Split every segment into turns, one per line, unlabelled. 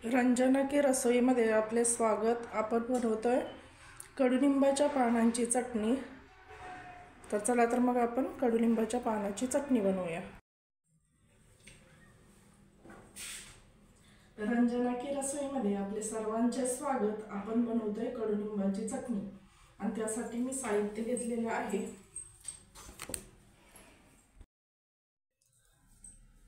रंजना की रसोईमध्ये आपले स्वागत। आपण बनवतोय कडुलिंबाच्या पानांची चटणी। तर चला तर मग आपण कडुलिंबाच्या पानाची चटणी बनवूया। रंजना की रसोईमध्ये आपले सर्वांचे स्वागत। आपण बनवतोय कडुलिंबाची चटणी आणि त्यासाठी मी साहित्य घेतलेले आहे।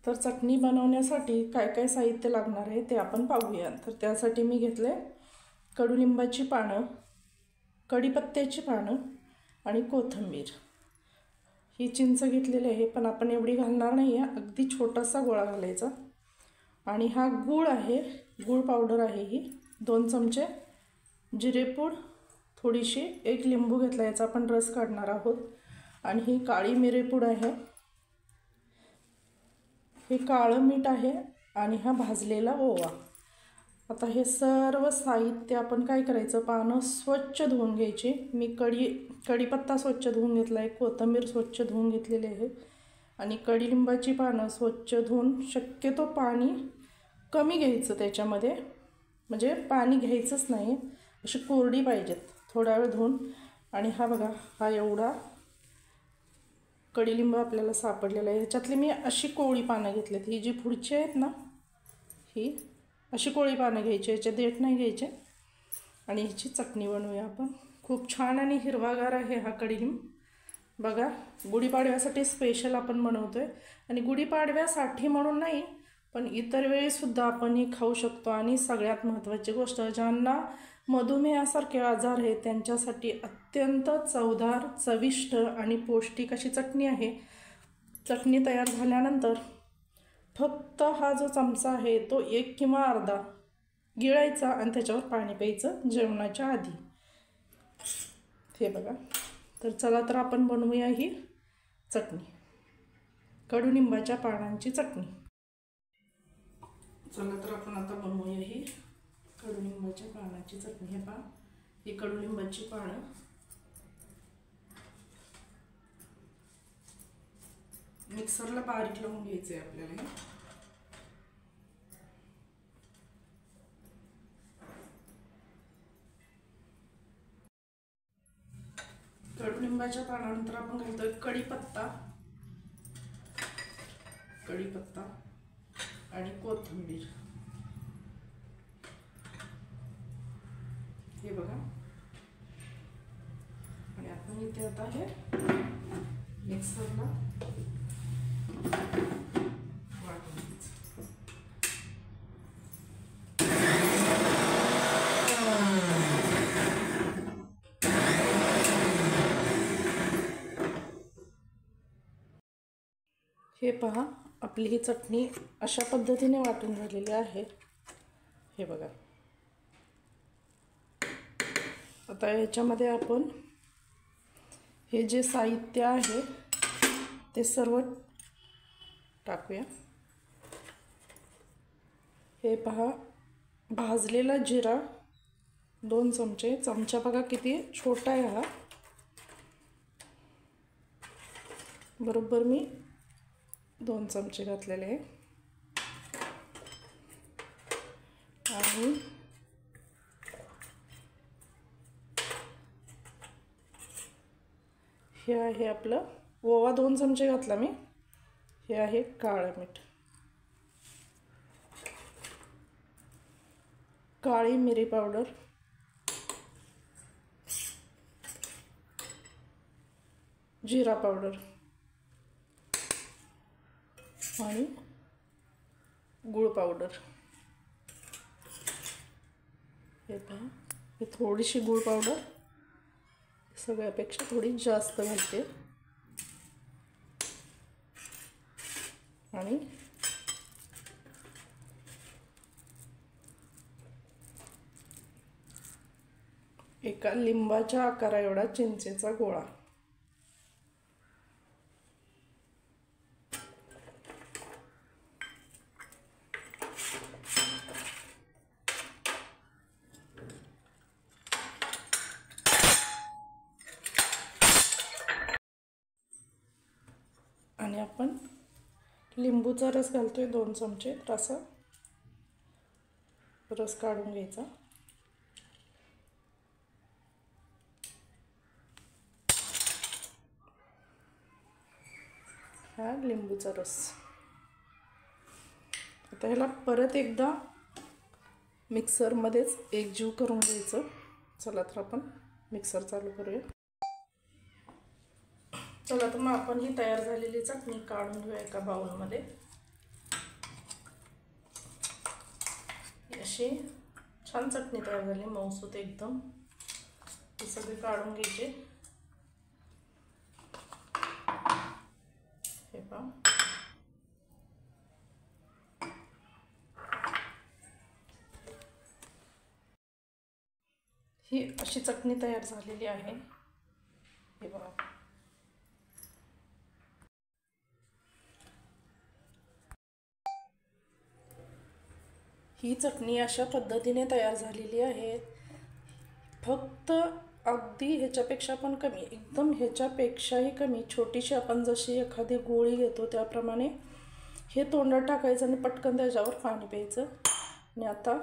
तर चटणी बनवण्यासाठी काय काय साहित्य लागणार आहे ते आपण पाहूया। तर त्यासाठी मी घेतले कडुलिंबाची पानं, कढीपत्त्याची पानं आणि कोथिंबीर। ही चिंच घेतलेली आहे, पण आपण एवढी घालणार नाही आहे, अगदी छोटासा गोळा घालायचा। आणि हा गूळ आहे, गूळ पावडर आहे ही 2 चमचे, जिरेपूड थोडीशी, 1 लिंबू घेतला, याचा आपण रस काढणार आहोत। आणि ही काळी मिरेपूड आहे, हे काळं मीठ आहे आणि हा भाजलेला ओवा। आता हे सर्व साहित्य आपण काय करायचं, पानं स्वच्छ धुवून घ्यायची। मी कढीपत्ता स्वच्छ धुवून घेतला आहे, कोथिंबीर स्वच्छ धुवून घेतलेली आहे आणि कडुलिंबाची पानं स्वच्छ धुवून, शक्यतो पाणी कमी घ्यायचं त्याच्यामध्ये, म्हणजे पाणी घ्यायचंच नाही, अशी कोरडी पाहिजेत, थोडा वेळ धुवून। आणि हा बघा, हा एवढा कडुलिंब आपल्याला सापडलेला आहे। ह्याच्यातली मी अशी कोवळी पानं घेतलीत, ही जी पुढची आहेत ना, ही अशी कोवळी पानं घ्यायची, याचे देठ नाही घ्यायचे। आणि ह्याची चटणी बनवूया आपण। खूप छान आणि हिरवागार आहे हा कडुलिंब। बघा, गुढीपाडव्यासाठी स्पेशल आपण बनवतोय। आणि गुढीपाडव्यासाठी म्हणून नाही, पण इतर वेळीसुद्धा आपण हे खाऊ शकतो। आणि सगळ्यात महत्त्वाची गोष्ट, ज्यांना मधुमेहासारखे आजार आहेत त्यांच्यासाठी अत्यंत चवदार, चविष्ट आणि पौष्टिक अशी चटणी आहे। चटणी तयार झाल्यानंतर फक्त हा जो चमचा आहे तो 1 किंवा अर्धा गिळायचा आणि त्याच्यावर पाणी प्यायचं जेवणाच्या आधी। हे बघा, तर चला तर आपण बनवूया ही चटणी, कडुलिंबाच्या पानांची चटणी। चला तर आपण आता बनवूया ही कडुलिंबाच्या पानाची चटणी। हे पहा, ही कडुलिंबाची पानं मिक्सरला बारीक लावून घ्यायचे आपल्याला। कडुलिंबाच्या पानानंतर आपण घालतोय कढीपत्ता आणि कोथिंबीर। हे बघा, आणि आपण इथे आता हे मिक्सरला वाटून घ्यायचं। हे पहा, आपली ही चटणी अशा पद्धतीने वाटून झालेली आहे। हे बघा, आता याच्यामध्ये आपण हे जे साहित्य आहे ते सर्व टाकूया। हे पहा, भाजलेला जिरा 2 चमचे, चमचा बघा किती छोटा आहे हा, बरोबर मी 2 चमचे घातलेले आहे। आणि हे आहे आपलं ओवा, 2 चमचे घातला मी। हे आहे काळं मीठ, काळी मिरी पावडर, जिरा पावडर आणि गूळ पावडर। हे पहा, ही थोडीशी गूळ पावडर सगळ्यापेक्षा थोडी जास्त घालते। आणि एका लिंबाच्या आकारा एवढा चिंचेचा गोळा। आणि आपण लिंबूचा रस घालतोय 2 चमचे, असं रस काढून घ्यायचा. हा लिंबूचा रस. आता ह्याला परत एकदा मिक्सरमध्येच एकजीव करून घ्यायचं. चला तर आपण मिक्सर चालू करूया. चला तर मग आपण ही तयार झालेली चटणी काढून घेऊया एका बाउलमध्ये. अशी छान चटणी तयार झाली, मऊसूत एकदम. हे सगळे काढून घ्यायचे. हे पहा, ही अशी चटणी तयार झालेली आहे. हे बघा, ही चटणी अशा पद्धतीने तयार झालेली आहे. फक्त अगदी ह्याच्यापेक्षा पण कमी, एकदम ह्याच्यापेक्षाही कमी, छोटीशी आपण जशी एखादी गोळी घेतो त्याप्रमाणे हे तोंडात टाकायचं आणि पटकन त्याच्यावर पाणी प्यायचं. आणि आता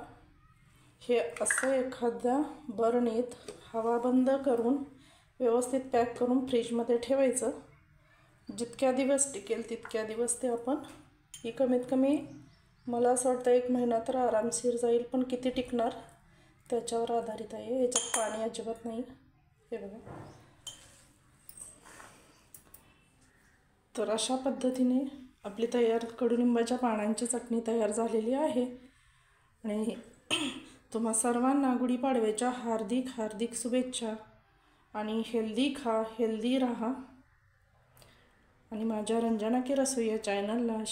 हे असं एखाद्या बरणीत हवा बंद करून व्यवस्थित पॅक करून फ्रीजमध्ये ठेवायचं. जितक्या दिवस टिकेल तितक्या दिवस ते आपण, ही कमीत कमी मला असं वाटतं 1 महिना तर आरामशीर जाईल. पण किती टिकणार त्याच्यावर आधारित आहे. याच्यात पाणी अजिबात नाही. हे बघा, तर अशा पद्धतीने आपली तयार कडुलिंबाच्या पानांची चटणी तयार झालेली आहे. आणि तुम्हा सर्वांना गुढीपाडव्याच्या हार्दिक हार्दिक शुभेच्छा. आणि हेल्दी खा, हेल्दी राहा. आणि माझ्या रंजना की रसोई या चॅनलला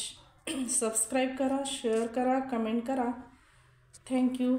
सबस्क्राईब करा, शेअर करा, कमेंट करा. थँक्यू.